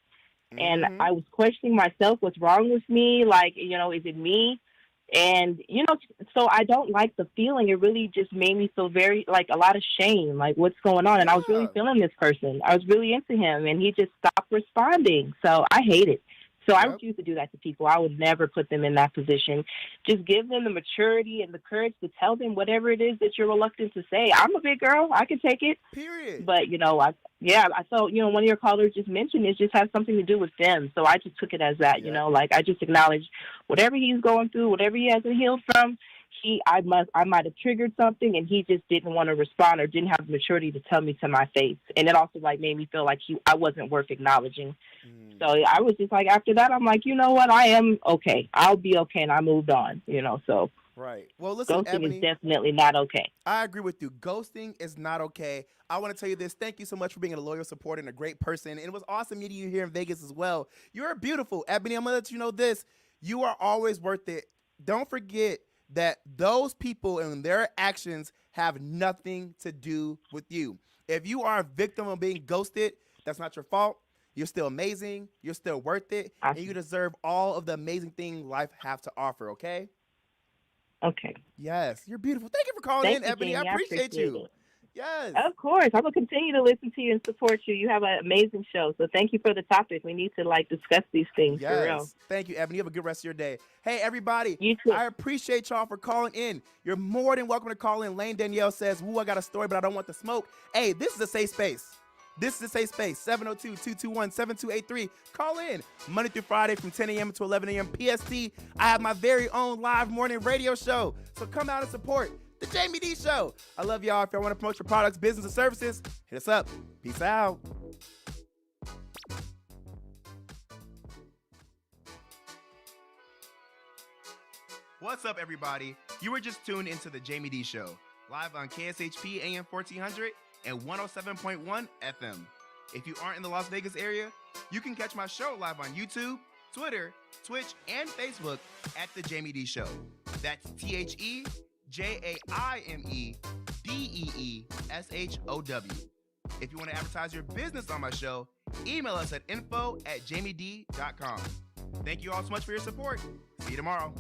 And I was questioning myself, what's wrong with me? Like, is it me? And, so I don't like the feeling. It really just made me feel very, like, a lot of shame, like, what's going on? And I was really feeling this person. I was really into him, and he just stopped responding. So I hate it. So I refuse to do that to people. I would never put them in that position. Just give them the maturity and the courage to tell them whatever it is that you're reluctant to say. I'm a big girl. I can take it. Period. But, I thought, one of your callers just mentioned it just has something to do with them. So I just took it as that, like I just acknowledged whatever he's going through, whatever he hasn't healed from, I might have triggered something, and he just didn't want to respond or didn't have the maturity to tell me to my face. And it also made me feel like I wasn't worth acknowledging. So I was just like, after that, I'm like, you know what? I am okay. I'll be okay. And I moved on, so. Right. Well, listen, ghosting Ebony, is definitely not okay. I agree with you. Ghosting is not okay. I want to tell you this. Thank you so much for being a loyal supporter and a great person. And it was awesome meeting you here in Vegas as well. You're beautiful. Ebony, I'm going to let you know this. You are always worth it. Don't forget that those people and their actions have nothing to do with you. If you are a victim of being ghosted, that's not your fault. You're still amazing. You're still worth it. And you deserve all of the amazing things life have to offer, okay? Okay. Yes, you're beautiful. Thank you for calling in, Ebony. Jamie. I appreciate you. It. Yes. Of course. I'm going to continue to listen to you and support you. You have an amazing show. So thank you for the topic. We need to discuss these things for real. Thank you, Ebony. You have a good rest of your day. Hey, everybody. You too. I appreciate y'all for calling in. You're more than welcome to call in. Lane Danielle says, woo, I got a story, but I don't want the smoke. Hey, this is a safe space. This is a safe space. 702-221-7283. Call in Monday through Friday from 10 a.m. to 11 a.m. PST. I have my very own live morning radio show. So come out and support the Jaime Dee Show. I love y'all. If y'all want to promote your products, business, or services, hit us up. Peace out. What's up, everybody? You were just tuned into the Jaime Dee Show, live on KSHP AM 1400 and 107.1 FM. If you aren't in the Las Vegas area, you can catch my show live on YouTube, Twitter, Twitch, and Facebook at The Jaime Dee Show. That's TheJaimeDeeshow. If you want to advertise your business on my show, email us at info@jamiedee.com. Thank you all so much for your support. See you tomorrow.